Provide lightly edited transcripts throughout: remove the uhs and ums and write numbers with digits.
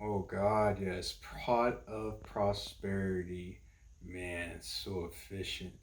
Oh God, yes. Pot of Prosperity. Man, it's so efficient.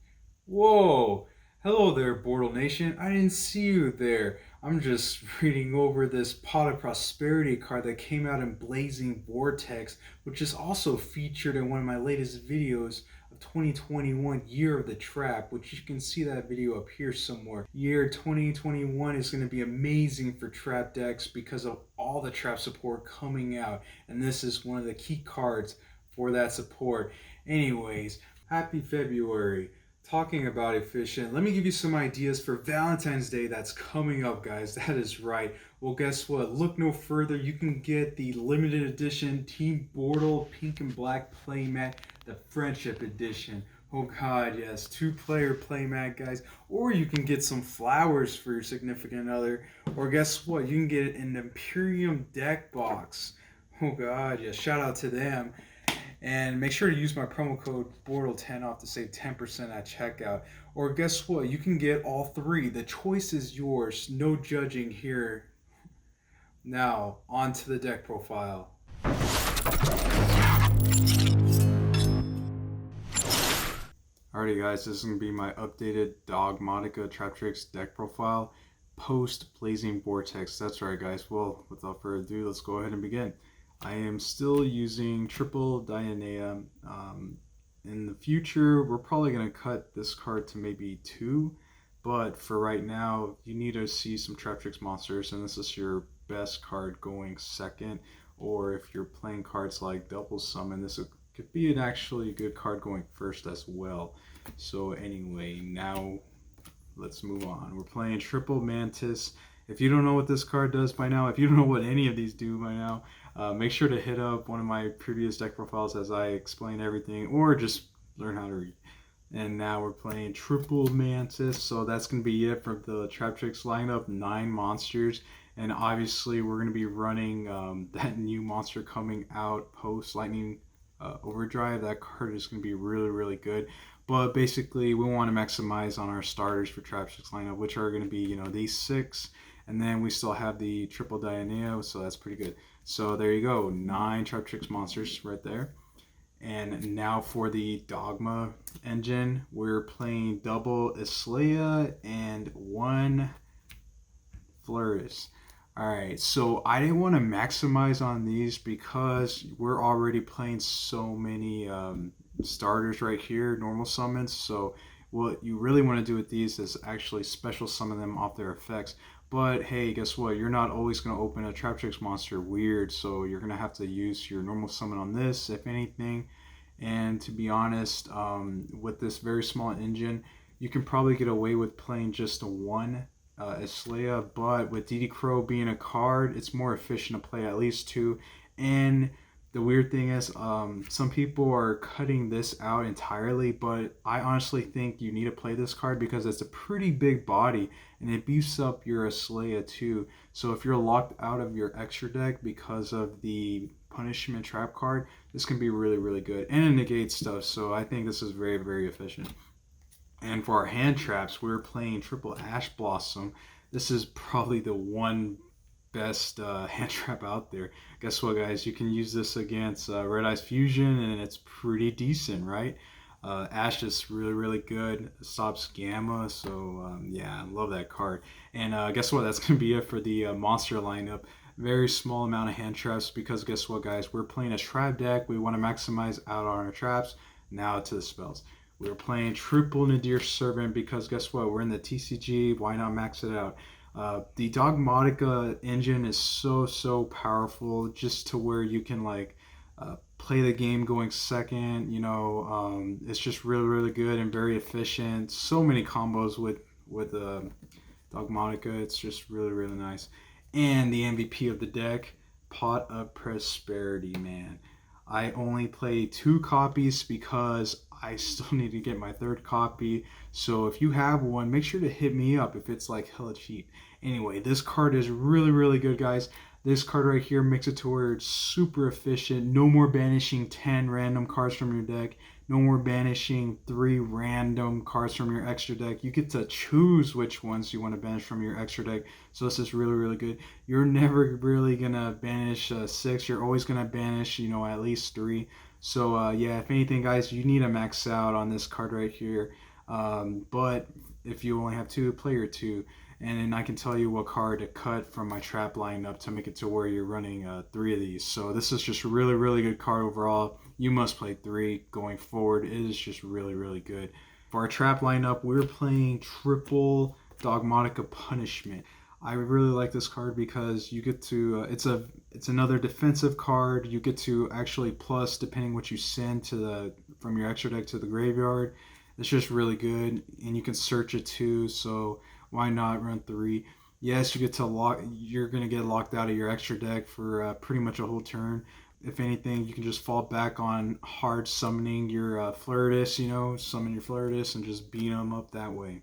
Whoa! Hello there, Bortle Nation. I didn't see you there. I'm just reading over this Pot of Prosperity card that came out in Blazing Vortex, which is also featured in one of my latest videos of 2021 Year of the Trap, which you can see that video up here somewhere. Year 2021 is going to be amazing for trap decks because of all the trap support coming out, and this is one of the key cards for that support. Anyways, happy February. Talking about efficient, let me give you some ideas for Valentine's Day that's coming up, guys. That is right. Well, guess what? Look no further. You can get the limited edition Team Bortle Pink and Black playmat, the Friendship Edition. Oh God, yes, two-player playmat, guys. Or you can get some flowers for your significant other. Or guess what? You can get an Imperium deck box. Oh God, yes. Shout out to them. And make sure to use my promo code BORTLE10 off to save 10% at checkout. Or guess what? You can get all three. The choice is yours. No judging here. Now, on to the deck profile. Alrighty guys, this is going to be my updated Dogmatika Traptrix deck profile post Blazing Vortex. That's right guys. Well, without further ado, let's go ahead and begin. I am still using triple Dianea. In the future, we're probably going to cut this card to maybe 2, but for right now, you need to see some Traptrix monsters, and this is your best card going second, or if you're playing cards like Double Summon, this could be an actually good card going first as well. So anyway, now let's move on. We're playing Triple Mantis. If you don't know what this card does by now, if you don't know what any of these do by now, make sure to hit up one of my previous deck profiles as I explain everything, or just learn how to read. And now we're playing Triple Mantis, so that's going to be it for the Traptrix lineup, 9 monsters. And obviously we're going to be running that new monster coming out post Lightning Overdrive. That card is going to be really, really good. But basically we want to maximize on our starters for Traptrix lineup, which are going to be, these 6. And then we still have the triple Dianeo, so that's pretty good. So there you go, 9 Traptrix monsters right there. And now for the Dogma engine, we're playing double Islaya and 1 Flourish. Alright, so I didn't want to maximize on these because we're already playing so many starters right here, normal summons. So what you really want to do with these is actually special summon them off their effects. But hey, guess what? You're not always going to open a Traptrix monster weird, so you're going to have to use your normal summon on this, if anything. And to be honest, with this very small engine, you can probably get away with playing just a 1 Islaya, but with DD Crow being a card, it's more efficient to play at least 2. And the weird thing is, some people are cutting this out entirely, but I honestly think you need to play this card because it's a pretty big body and it beefs up your Islaya too. So if you're locked out of your extra deck because of the punishment trap card, this can be really, really good. And it negates stuff, so I think this is very, very efficient. And for our hand traps, we're playing triple Ash Blossom. This is probably the one best hand trap out there. Guess what, guys? You can use this against Red Eyes Fusion, and it's pretty decent, right? Ash is really, really good. It stops Gamma, so yeah, I love that card. And guess what? That's going to be it for the monster lineup. Very small amount of hand traps because guess what, guys? We're playing a trap deck. We want to maximize out on our traps. Now to the spells. We're playing triple Nadir Servant because guess what? We're in the TCG. Why not max it out? The Dogmatika engine is so powerful, just to where you can play the game going second. It's just really good and very efficient. So many combos with Dogmatika. It's just really nice. And the MVP of the deck, Pot of Prosperity, man. I only play 2 copies because I still need to get my 3rd copy. So if you have one, make sure to hit me up if it's like hella cheap. Anyway, this card is really good, guys. This card right here makes it to where it's super efficient. No more banishing 10 random cards from your deck. No more banishing 3 random cards from your extra deck. You get to choose which ones you want to banish from your extra deck. So this is really, really good. You're never really going to banish 6. You're always going to banish, at least 3. So yeah, if anything, guys, you need to max out on this card right here. But if you only have 2, play your 2. And then I can tell you what card to cut from my trap lineup to make it to where you're running 3 of these. So this is just really, really good card overall. You must play 3 going forward. It is just really, really good. For our trap lineup, we're playing triple Dogmatika Punishment. I really like this card because you get to it's another defensive card. You get to actually plus depending what you send from your extra deck to the graveyard. It's just really good, and you can search it too. So why not run 3? Yes, you're gonna get locked out of your extra deck for pretty much a whole turn. If anything, you can just fall back on hard summoning your Flirtus, summon your Flirtus and just beat them up that way.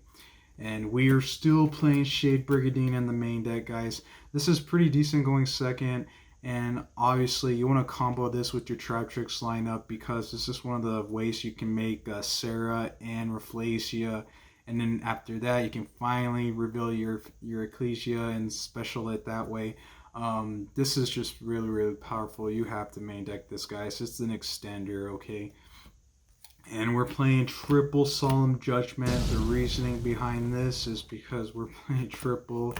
And we are still playing Shade Brigadine in the main deck, guys. This is pretty decent going second. And obviously, you want to combo this with your Traptrix lineup because this is one of the ways you can make Sarah and Rafflesia. And then after that, you can finally reveal your Ecclesia and special it that way. This is just really, really powerful. You have to main deck this, guys. It's an extender, okay? And we're playing triple Solemn Judgment. The reasoning behind this is because we're playing triple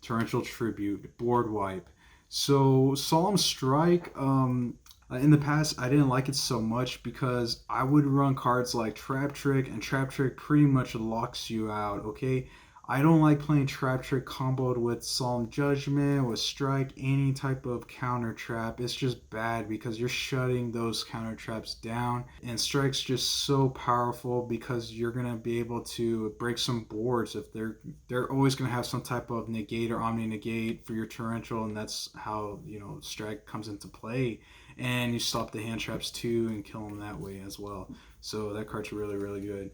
Torrential Tribute, board wipe. So Solemn Strike, in the past I didn't like it so much because I would run cards like Traptrix, and Traptrix pretty much locks you out, okay? I don't like playing Traptrix comboed with Solemn Judgment, with Strike, any type of counter trap. It's just bad because you're shutting those counter traps down. And Strike's just so powerful because you're going to be able to break some boards if they're always going to have some type of negate or omni negate for your torrential, and that's how, Strike comes into play. And you stop the hand traps too and kill them that way as well. So that card's really, really good.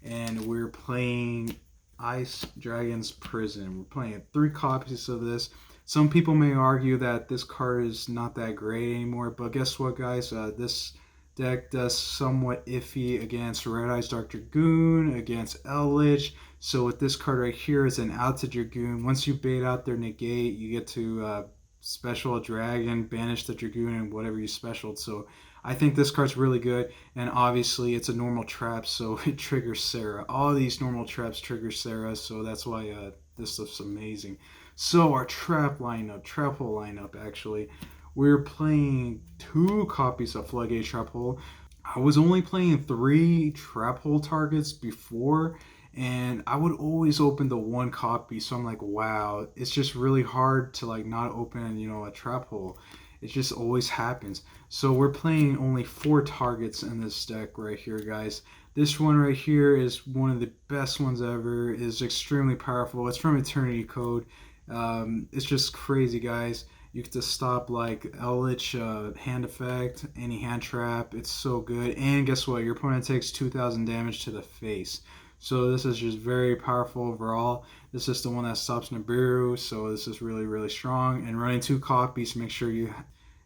And we're playing Ice Dragon's Prison. We're playing 3 copies of this. Some people may argue that this card is not that great anymore, but guess what, guys? This deck does somewhat iffy against Red Eyes Dark Dragoon, against Eldritch. So with this card right here, it's an Out Dragoon. Once you bait out their negate, you get to special a dragon, banish the Dragoon, and whatever you specialed. So I think this card's really good, and obviously it's a normal trap, so it triggers Sarah. All these normal traps trigger Sarah, so that's why this stuff's amazing. So our trap hole lineup, actually, we're playing 2 copies of Floodgate Trap Hole. I was only playing 3 trap hole targets before, and I would always open the 1 copy, so I'm like, wow, it's just really hard to not open, a trap hole. It just always happens. So we're playing only 4 targets in this deck right here, guys. This one right here is one of the best ones ever. It is extremely powerful. It's from Eternity Code. It's just crazy, guys. You get to stop Eldritch hand effect, any hand trap. It's so good. And guess what? Your opponent takes 2,000 damage to the face. So this is just very powerful overall. This is the one that stops Nibiru, so this is really, really strong. And running 2 copies, make sure you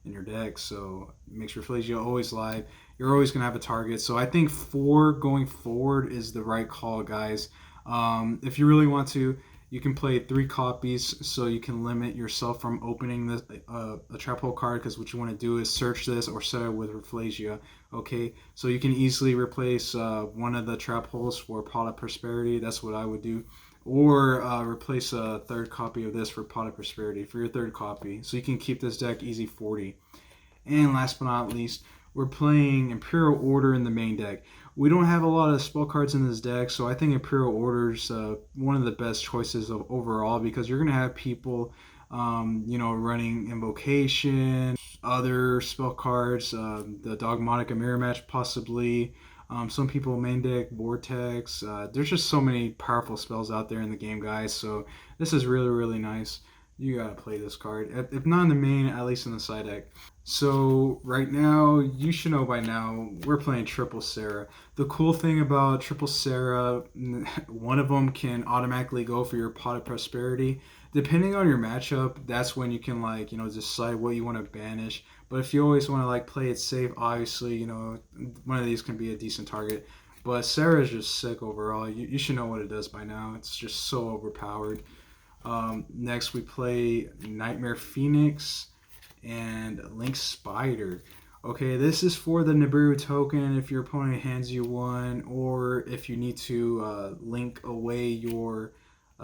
in your deck, so make sure Flasia always live. You're always going to have a target. So I think 4 going forward is the right call, guys. If you really want to, you can play 3 copies so you can limit yourself from opening a trap hole card, because what you want to do is search this or set it with Rafflesia. Okay, so you can easily replace one of the trap holes for Pot of Prosperity. That's what I would do. Or replace a 3rd copy of this for Pot of Prosperity for your 3rd copy. So you can keep this deck easy 40. And last but not least, we're playing Imperial Order in the main deck. We don't have a lot of spell cards in this deck, so I think Imperial Order's one of the best choices of overall, because you're going to have people, running Invocation, other spell cards, the Dogmatika Mirror Match possibly. Some people main deck Vortex. There's just so many powerful spells out there in the game, guys. So this is really, really nice. You gotta play this card. If not in the main, at least in the side deck. So right now, you should know by now, we're playing Triple Sarah. The cool thing about Triple Sarah, one of them can automatically go for your Pot of Prosperity. depending on your matchup, that's when you can like, you know, decide what you want to banish. But if you always want to like play it safe, obviously, you know, one of these can be a decent target. But Sarah is just sick overall. You should know what it does by now. It's just so overpowered. Next, we play Nightmare Phoenix and Link Spider. Okay, this is for the Nibiru token if your opponent hands you one, or if you need to link away your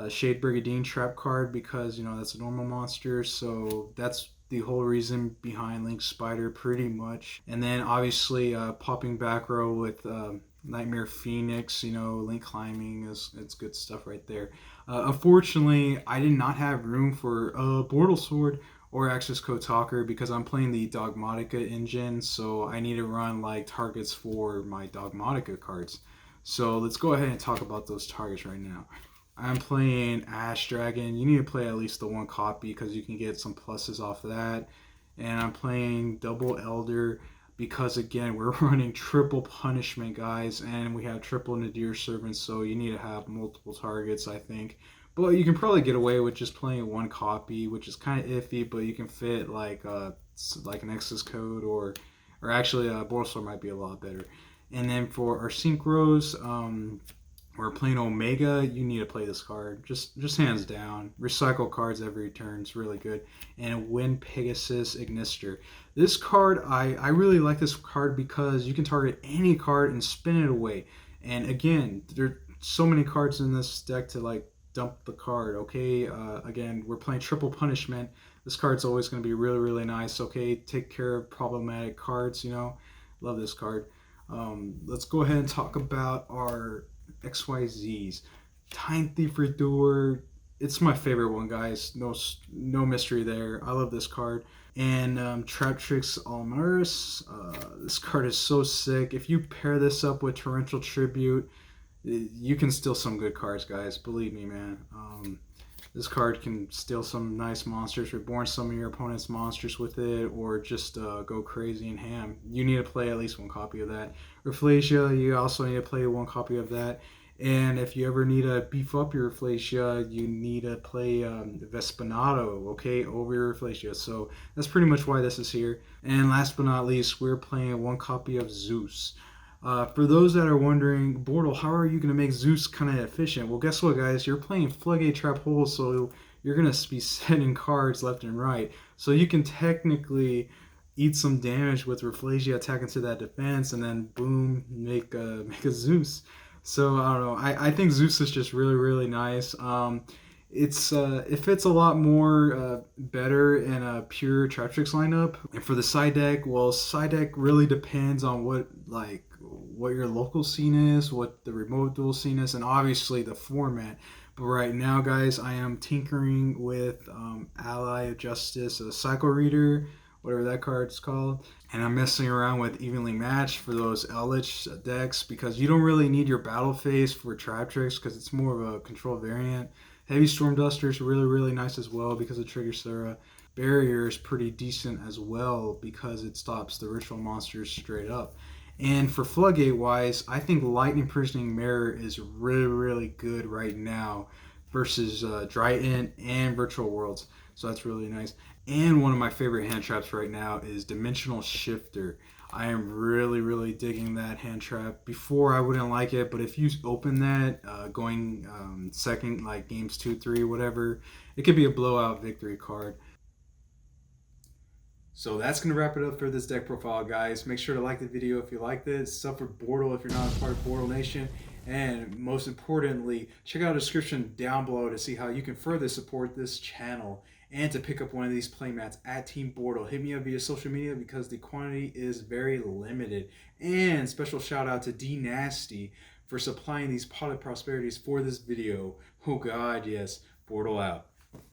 Shade Brigadine trap card because, you know, that's a normal monster. So that's the whole reason behind Link Spider, pretty much. And then obviously popping back row with Nightmare Phoenix, you know, Link climbing is it's good stuff right there. Unfortunately, I did not have room for Bortle Sword or Access Code Talker because I'm playing the Dogmatika engine, so I need to run like targets for my Dogmatika cards. So let's go ahead and talk about those targets right now. I'm playing Ash Dragon. You need to play at least the one copy because you can get some pluses off of that. And I'm playing Double Elder because, again, we're running triple punishment, guys, and we have triple Nadir Servants, so you need to have multiple targets, I think. But you can probably get away with just playing one copy, which is kind of iffy, but you can fit like an Access Code or actually Bortle might be a lot better. And then for our synchros, we're playing Omega. You need to play this card, just hands down. Recycle cards every turn is really good. And Win Pegasus Ignister. This card, I really like this card because you can target any card and spin it away. And again, there are so many cards in this deck to like dump the card. Okay, again, we're playing triple punishment. This card's always going to be really, really nice. Okay, take care of problematic cards. You know, love this card. Let's go ahead and talk about our XYZs. Time Thief Redoer. It's my favorite one, guys. No mystery there. I love this card. And Traptrix Almaris. This card is so sick. If you pair this up with Torrential Tribute, you can steal some good cards, guys. Believe me, man. This card can steal some nice monsters, reborn some of your opponent's monsters with it, or just go crazy and ham. You need to play at least one copy of that. Rafflesia, you also need to play one copy of that. And if you ever need to beef up your Rafflesia, you need to play Vespinato, okay, over your Rafflesia. So that's pretty much why this is here. And last but not least, we're playing one copy of Zeus. For those that are wondering, Bortle, how are you going to make Zeus kind of efficient? Well, guess what, guys? You're playing Floodgate Trap Hole, so you're going to be setting cards left and right. So you can technically eat some damage with Rafflesia, attack into that defense, and then boom, make a Zeus. So I don't know. I think Zeus is just really, really nice. It fits a lot more better in a pure Traptrix lineup. And for the side deck, well, side deck really depends on what your local scene is, what the remote dual scene is, and obviously the format. But right now, guys, I am tinkering with Ally of Justice, a Cycle Reader, whatever that card's called. And I'm messing around with Evenly Matched for those Eldritch decks because you don't really need your Battle Phase for Traptrix because it's more of a control variant. Heavy Storm Duster is really, really nice as well because it triggers Thera. Barrier is pretty decent as well because it stops the ritual monsters straight up. And for Floodgate wise, I think Lightning Imprisoning Mirror is really, really good right now versus Dryden and Virtual Worlds. So that's really nice. And one of my favorite hand traps right now is Dimensional Shifter. I am really, really digging that hand trap. Before I wouldn't like it, but if you open that going second, like games 2, 3, whatever, it could be a blowout victory card. So that's going to wrap it up for this deck profile, guys. Make sure to like the video if you liked it. Sub for Bortle if you're not a part of Bortle Nation. And most importantly, check out the description down below to see how you can further support this channel and to pick up one of these playmats at Team Bortle. Hit me up via social media because the quantity is very limited. And special shout out to D Nasty for supplying these potted prosperities for this video. Oh God, yes. Bortle out.